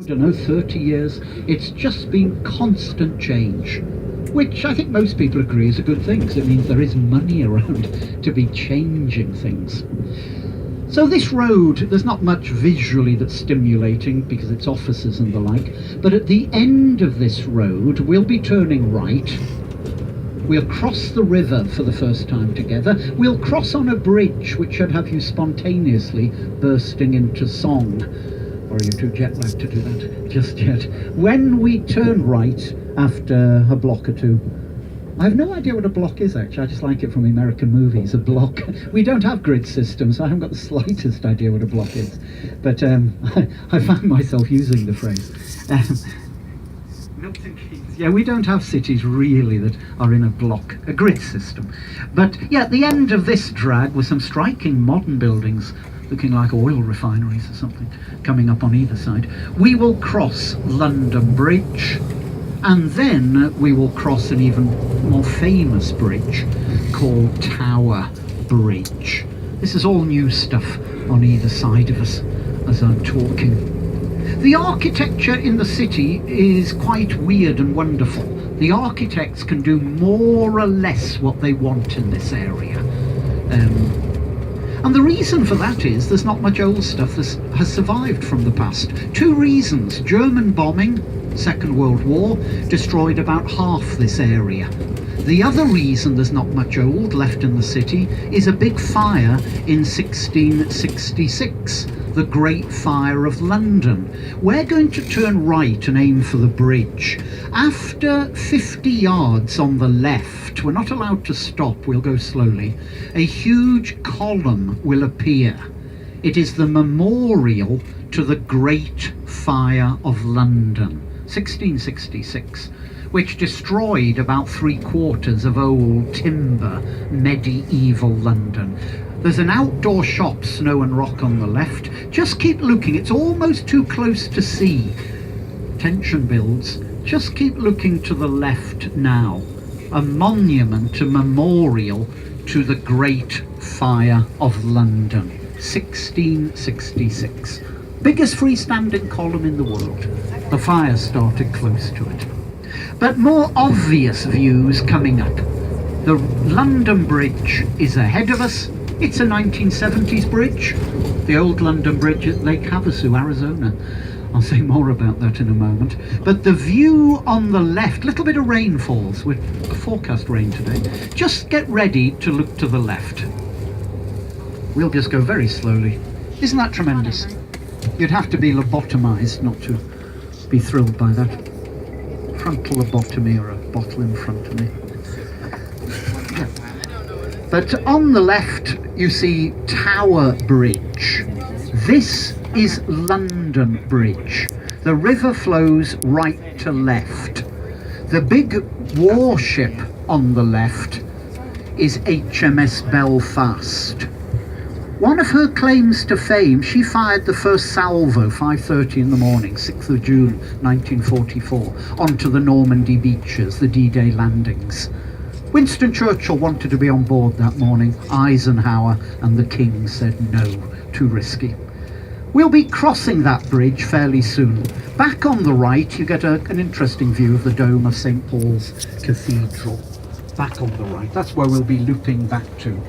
I don't know, 30 years. It's just been constant change, which I think most people agree is a good thing, because it means there is money around to be changing things. So this road, there's not much visually that's stimulating because it's offices and the like, but at the end of this road we'll be turning right. We'll cross the river for the first time together. We'll cross on a bridge which should have you spontaneously bursting into song. Or are you too jet lagged to do that just yet? When we turn right after a block or two, I have no idea what a block is actually, I just like it from American movies, a block. We don't have grid systems, so I haven't got the slightest idea what a block is. But I found myself using the phrase. Milton Keynes. Yeah, we don't have cities really that are in a block, a grid system. But yeah, at the end of this drag were some striking modern buildings looking like oil refineries or something coming up on either side. We will cross London Bridge, and then we will cross an even more famous bridge called Tower Bridge. This is all new stuff on either side of us as I'm talking. The architecture in the city is quite weird and wonderful. The architects can do more or less what they want in this area. And the reason for that is there's not much old stuff that has survived from the past. Two reasons. German bombing, Second World War, destroyed about half this area. The other reason there's not much old left in the city is a big fire in 1666, the Great Fire of London. We're going to turn right and aim for the bridge. After 50 yards on the left, we're not allowed to stop, we'll go slowly, a huge column will appear. It is the memorial to the Great Fire of London, 1666, which destroyed about 3/4 of old timber medieval London. There's an outdoor shop, Snow and Rock, on the left. Just keep looking, it's almost too close to see. Tension builds. Just keep looking to the left now. A monument, a memorial to the Great Fire of London, 1666. Biggest freestanding column in the world. The fire started close to it. But more obvious views coming up. The London Bridge is ahead of us. It's a 1970s bridge. The old London Bridge at Lake Havasu, Arizona. I'll say more about that in a moment. But the view on the left, little bit of rain falls, with a forecast rain today. Just get ready to look to the left. We'll just go very slowly. Isn't that tremendous? You'd have to be lobotomized not to be thrilled by that. Frontal lobotomy, or a bottle in front of me. Yeah. But on the left you see Tower Bridge. This is London Bridge. The river flows right to left. The big warship on the left is HMS Belfast. One of her claims to fame, she fired the first salvo 5:30 in the morning, 6th of June 1944, onto the Normandy beaches, the D-Day landings. Winston Churchill wanted to be on board that morning. Eisenhower and the King said no, too risky. We'll be crossing that bridge fairly soon. Back on the right you get an interesting view of the dome of St. Paul's Cathedral. Back on the right, that's where we'll be looping back to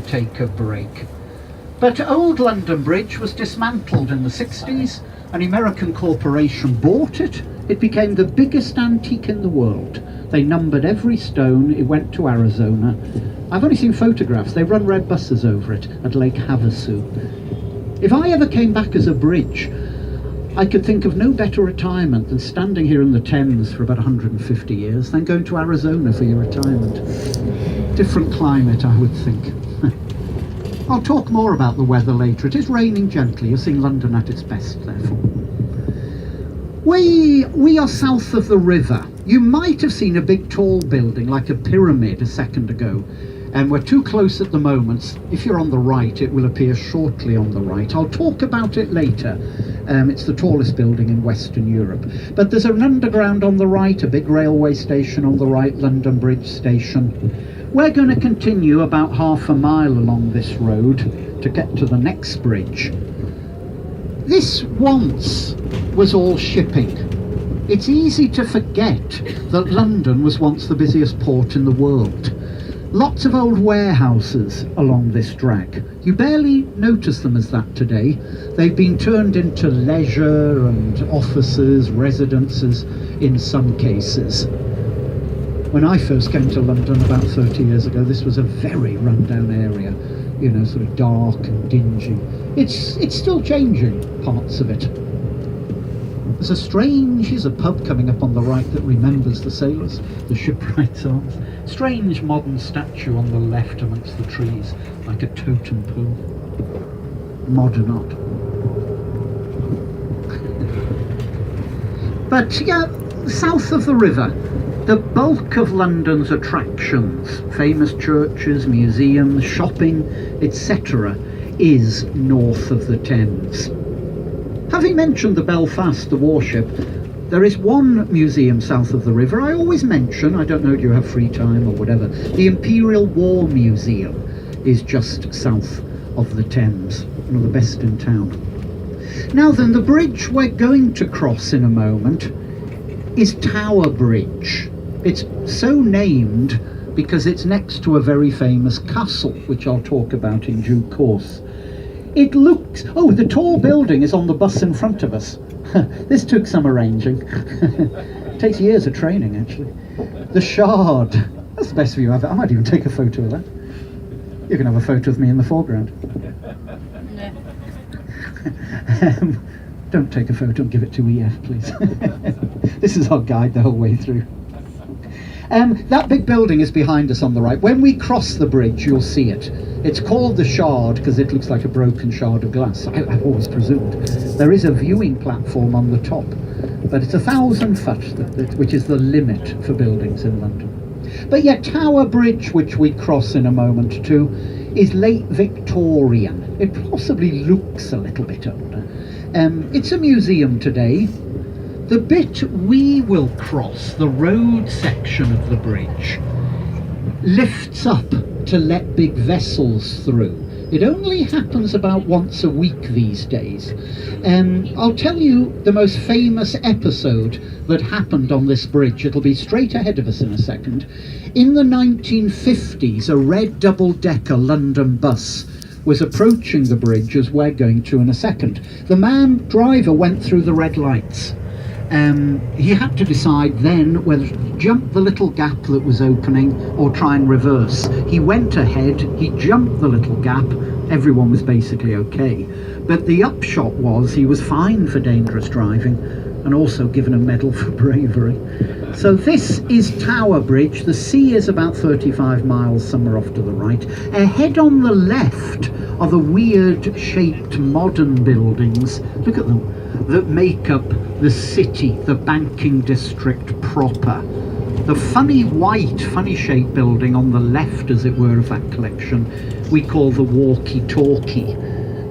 take a break. But Old London Bridge was dismantled in the 60s. An American corporation bought it. It became the biggest antique in the world. They numbered every stone. It went to Arizona. I've only seen photographs. They run red buses over it at Lake Havasu. If I ever came back as a bridge, I could think of no better retirement than standing here in the Thames for about 150 years, than going to Arizona for your retirement. Different climate, I would think. I'll talk more about the weather later. It is raining gently. You're seeing London at its best, therefore. We are south of the river. You might have seen a big tall building like a pyramid a second ago, and we're too close at the moment. If you're on the right, it will appear shortly on the right. I'll talk about it later. It's the tallest building in Western Europe. But there's an underground on the right, a big railway station on the right, London Bridge Station. We're going to continue about half a mile along this road to get to the next bridge. This once was all shipping. It's easy to forget that London was once the busiest port in the world. Lots of old warehouses along this drag. You barely notice them as that today. They've been turned into leisure and offices, residences in some cases. When I first came to London about 30 years ago, this was a very run-down area, you know, sort of dark and dingy. It's still changing parts of it. There's a pub coming up on the right that remembers the sailors, the shipwrights' arms. Strange modern statue on the left amongst the trees, like a totem pole. Modern art. But yeah, south of the river, the bulk of London's attractions, famous churches, museums, shopping, etc., is north of the Thames. Having mentioned the Belfast, the warship, there is one museum south of the river I always mention. I don't know, do you have free time or whatever? The Imperial War Museum is just south of the Thames, one of the best in town. Now then, the bridge we're going to cross in a moment is Tower Bridge. It's so named because it's next to a very famous castle, which I'll talk about in due course. It looks... Oh, the tall building is on the bus in front of us. This took some arranging. Takes years of training, actually. The Shard. That's the best view ever. I might even take a photo of that. You can have a photo of me in the foreground. Don't take a photo and give it to EF, please. This is our guide the whole way through. That big building is behind us on the right. When we cross the bridge, you'll see it. It's called the Shard because it looks like a broken shard of glass. I've always presumed. There is a viewing platform on the top, but it's 1,000 foot, which is the limit for buildings in London. But yeah, Tower Bridge, which we cross in a moment too, is late Victorian. It possibly looks a little bit older. It's a museum today. The bit we will cross, the road section of the bridge, lifts up to let big vessels through. It only happens about once a week these days. I'll tell you the most famous episode that happened on this bridge. It'll be straight ahead of us in a second. In the 1950s, a red double-decker London bus was approaching the bridge, as we're going to in a second. The driver went through the red lights. He had to decide then whether to jump the little gap that was opening or try and reverse. He went ahead, he jumped the little gap, everyone was basically okay. But the upshot was he was fined for dangerous driving and also given a medal for bravery. So this is Tower Bridge. The sea is about 35 miles somewhere off to the right. Ahead on the left are the weird shaped modern buildings. Look at them. That make up the city, the banking district proper. The funny white, funny shaped building on the left, as it were, of that collection, we call the walkie-talkie.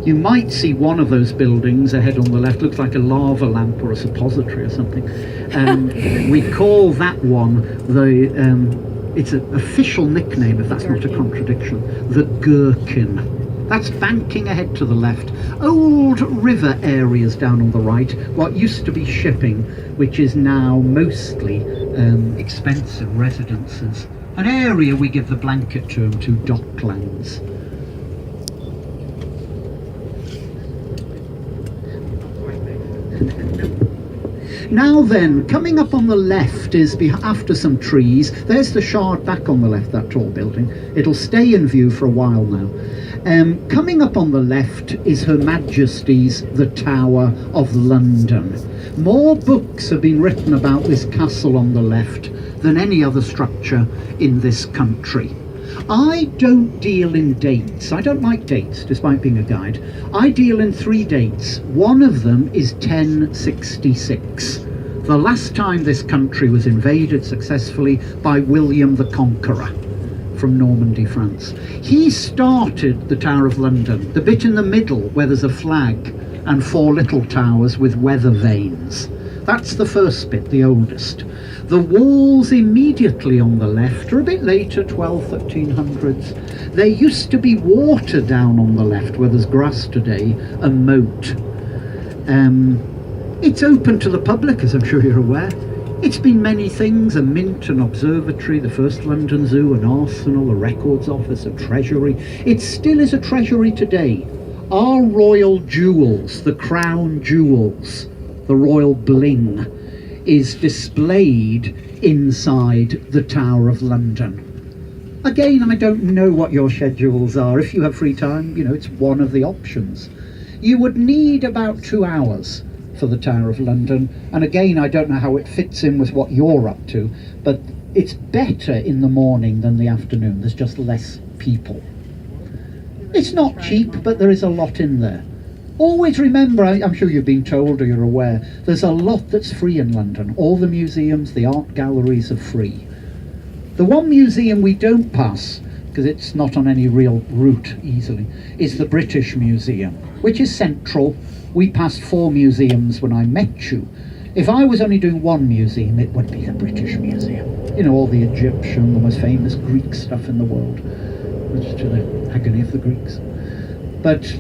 You might see one of those buildings ahead on the left, looks like a lava lamp or a suppository or something. We call that one it's an official nickname, if that's not a contradiction, the Gherkin. That's banking ahead to the left. Old river areas down on the right, what used to be shipping, which is now mostly expensive residences. An area we give the blanket term to, Docklands. Now then, coming up on the left is after some trees. There's the Shard back on the left, that tall building. It'll stay in view for a while now. Coming up on the left is Her Majesty's the Tower of London. More books have been written about this castle on the left than any other structure in this country. I don't deal in dates. I don't like dates, despite being a guide. I deal in 3 dates. One of them is 1066. The last time this country was invaded successfully by William the Conqueror from Normandy, France. He started the Tower of London, the bit in the middle where there's a flag and 4 little towers with weather vanes. That's the first bit, the oldest. The walls immediately on the left are a bit later, 1300s. There used to be water down on the left where there's grass today, a moat. It's open to the public, as I'm sure you're aware. It's been many things: a mint, an observatory, the first London Zoo, an arsenal, a records office, a treasury. It still is a treasury today. Our royal jewels, the crown jewels, the royal bling, is displayed inside the Tower of London. Again, I don't know what your schedules are. If you have free time, you know, it's one of the options. You would need about 2 hours for the Tower of London, and again, I don't know how it fits in with what you're up to, but it's better in the morning than the afternoon. There's just less people. It's not cheap, but there is a lot in there. Always remember, I'm sure you've been told or you're aware, there's a lot that's free in London. All the museums, the art galleries are free. The one museum we don't pass, because it's not on any real route easily, is the British Museum, which is central. We passed 4 museums when I met you. If I was only doing one museum, it would be the British Museum. You know, all the Egyptian, the most famous Greek stuff in the world, much to the agony of the Greeks. But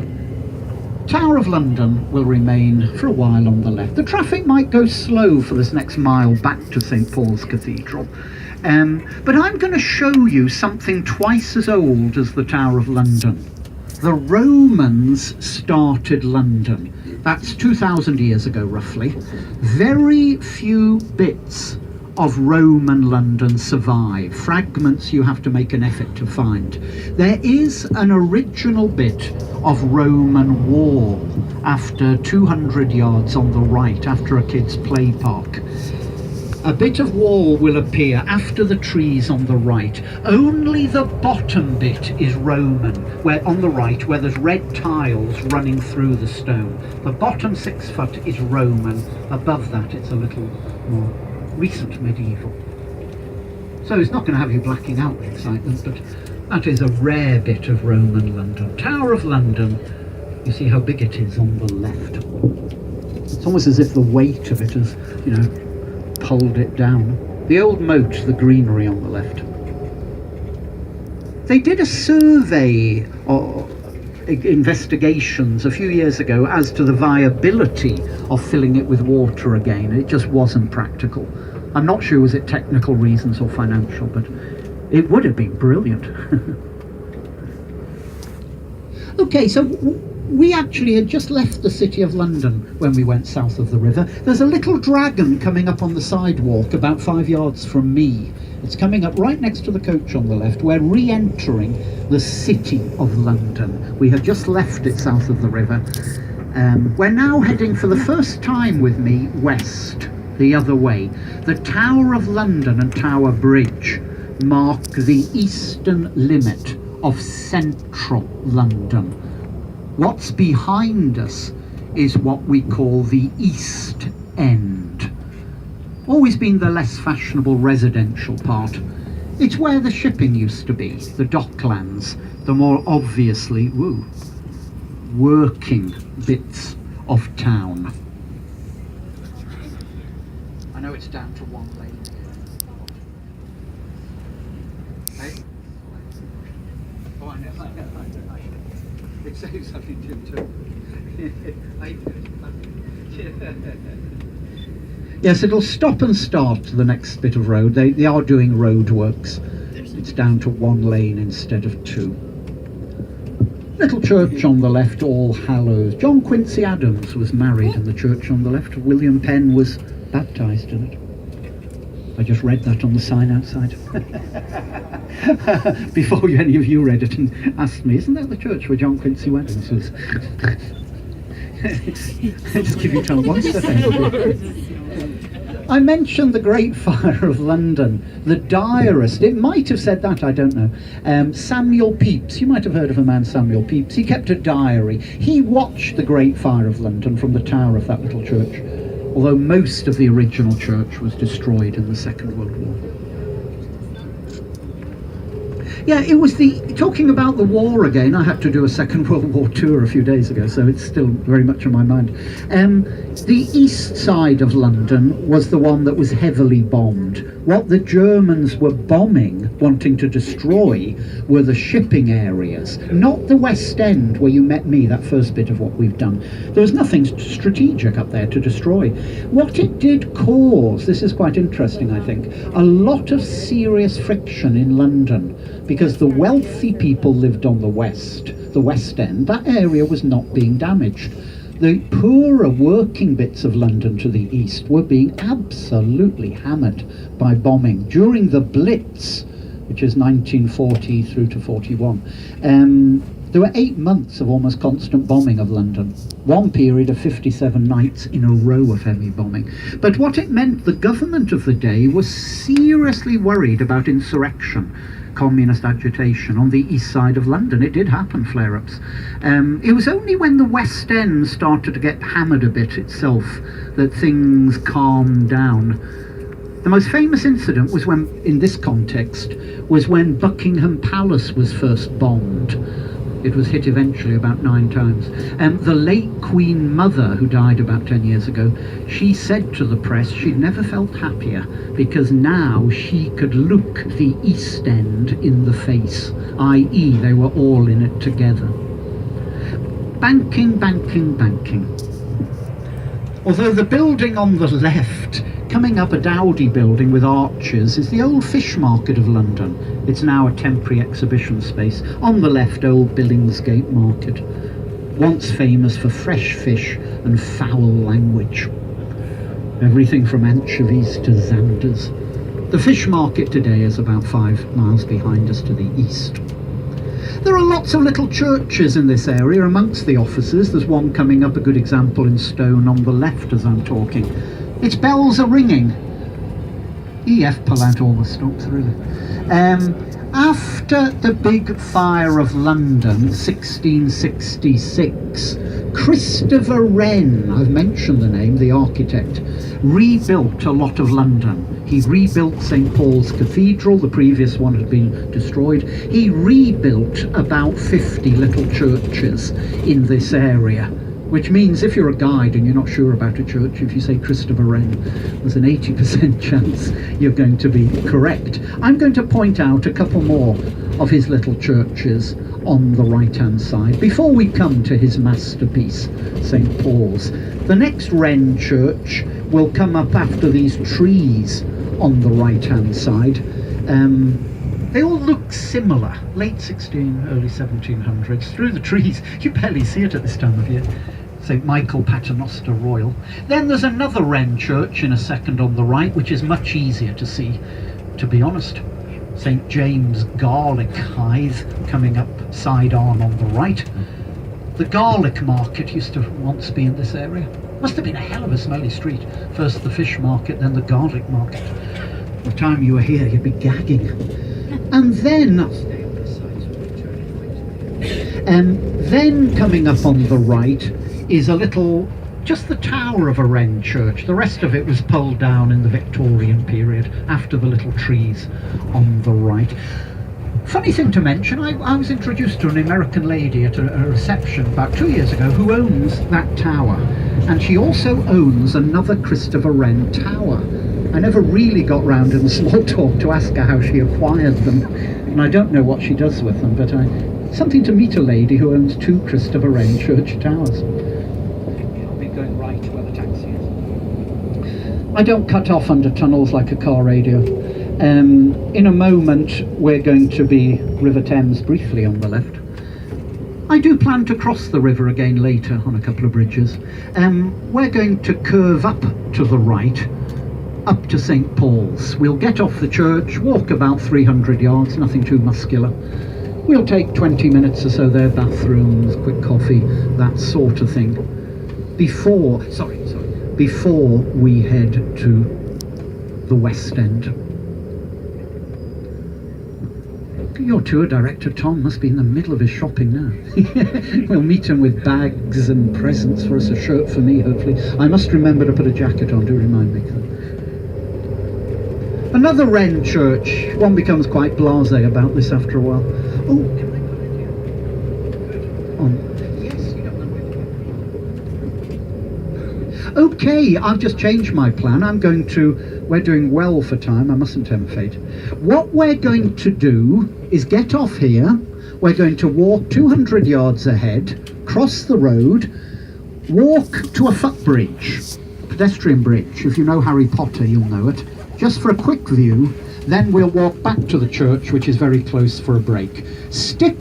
Tower of London will remain for a while on the left. The traffic might go slow for this next mile back to St. Paul's Cathedral. But I'm going to show you something twice as old as the Tower of London. The Romans started London. That's 2,000 years ago, roughly. Very few bits of Roman London survive. Fragments you have to make an effort to find. There is an original bit of Roman wall after 200 yards on the right, after a kid's play park. A bit of wall will appear after the trees on the right. Only the bottom bit is Roman, where on the right, where there's red tiles running through the stone. The bottom 6 foot is Roman. Above that, it's a little more recent medieval. So it's not going to have you blacking out with excitement, but that is a rare bit of Roman London. Tower of London, you see how big it is on the left. It's almost as if the weight of it has, you know, pulled it down. The old moat, the greenery on the left. They did a survey or investigations a few years ago as to the viability of filling it with water again. It just wasn't practical. I'm not sure was it technical reasons or financial, but it would have been brilliant. Okay, so we actually had just left the City of London when we went south of the river. There's a little dragon coming up on the sidewalk about 5 yards from me. It's coming up right next to the coach on the left. We're re-entering the City of London. We have just left it south of the river. We're now heading for the first time with me west, the other way. The Tower of London and Tower Bridge mark the eastern limit of central London. What's behind us is what we call the East End. Always been the less fashionable residential part. It's where the shipping used to be, the docklands, the more obviously working bits of town. I know it's down to 1 lane. Hey? Oh, I know. It says something too. Yes, it'll stop and start the next bit of road. They are doing road works. It's down to 1 lane instead of 2. Little church on the left, All Hallows. John Quincy Adams was married in the church on the left. William Penn was baptised in it. I just read that on the sign outside. Before any of you read it and asked me, isn't that the church where John Quincy went? And was just give you time 1 second. I mentioned the Great Fire of London, the diarist. It might have said that, I don't know. Samuel Pepys, you might have heard of a man, Samuel Pepys. He kept a diary. He watched the Great Fire of London from the tower of that little church, although most of the original church was destroyed in the Second World War. Yeah, it was talking about the war again. I had to do a Second World War tour a few days ago, so it's still very much on my mind. The east side of London was the one that was heavily bombed. What the Germans were bombing, wanting to destroy, were the shipping areas, not the West End where you met me, that first bit of what we've done. There was nothing strategic up there to destroy. What it did cause, this is quite interesting I think, a lot of serious friction in London, because the wealthy people lived on the West End. That area was not being damaged. The poorer working bits of London to the east were being absolutely hammered by bombing. During the Blitz, which is 1940 through to 41, there were 8 months of almost constant bombing of London. One period of 57 nights in a row of heavy bombing. But what it meant, the government of the day was seriously worried about insurrection, communist agitation on the east side of London. It did happen, flare-ups. It was only when the West End started to get hammered a bit itself that things calmed down. The most famous incident was when, in this context, was when Buckingham Palace was first bombed. It was hit eventually about 9 times. The late Queen Mother, who died about 10 years ago, she said to the press she'd never felt happier because now she could look the East End in the face, i.e. they were all in it together. Banking, banking, banking. Although the building on the left, coming up a dowdy building with arches, is the old fish market of London. It's now a temporary exhibition space. On the left, old Billingsgate Market, once famous for fresh fish and foul language. Everything from anchovies to zanders. The fish market today is about 5 miles behind us to the east. There are lots of little churches in this area amongst the offices. There's one coming up, a good example in stone on the left as I'm talking. Its bells are ringing. EF pull out all the stops, really. After the big fire of London, 1666, Christopher Wren, I've mentioned the name, the architect, rebuilt a lot of London. He rebuilt St. Paul's Cathedral, the previous one had been destroyed. He rebuilt about 50 little churches in this area, which means if you're a guide and you're not sure about a church, if you say Christopher Wren, there's an 80% chance you're going to be correct. I'm going to point out a couple more of his little churches on the right-hand side before we come to his masterpiece, St. Paul's. The next Wren church will come up after these trees on the right-hand side. They all look similar, late 16, early 1700s. Through the trees, you barely see it at this time of year. St. Michael Paternoster Royal. Then there's another Wren church in a second on the right, which is much easier to see, to be honest. St. James Garlic Hythe coming up side on the right. The garlic market used to once be in this area. Must have been a hell of a smelly street. First the fish market, then the garlic market. By the time you were here, you'd be gagging. And then coming up on the right is a little, just the tower of a Wren church. The rest of it was pulled down in the Victorian period after the little trees on the right. Funny thing to mention, I was introduced to an American lady at a reception about 2 years ago who owns that tower, and she also owns another Christopher Wren tower. I never really got round in the small talk to ask her how she acquired them, and I don't know what she does with them, but something to meet a lady who owns 2 Christopher Wren church towers. I'll be going right where the taxi is. I don't cut off under tunnels like a car radio. In a moment we're going to be River Thames briefly on the left. I do plan to cross the river again later on a couple of bridges. We're going to curve up to the right, up to St. Paul's. We'll get off the church, walk about 300 yards, nothing too muscular. We'll take 20 minutes or so there, bathrooms, quick coffee, that sort of thing, before we head to the West End. Your tour director, Tom, must be in the middle of his shopping now. We'll meet him with bags and presents for us, a shirt for me, hopefully. I must remember to put a jacket on, do remind me. Another Wren church. One becomes quite blasé about this after a while. Oh, okay, I've just changed my plan. We're doing well for time, I mustn't tempt fate. What we're going to do is get off here. We're going to walk 200 yards ahead, cross the road, walk to a footbridge, pedestrian bridge. If you know Harry Potter, you'll know it. Just for a quick view, then we'll walk back to the church, which is very close, for a break. Stick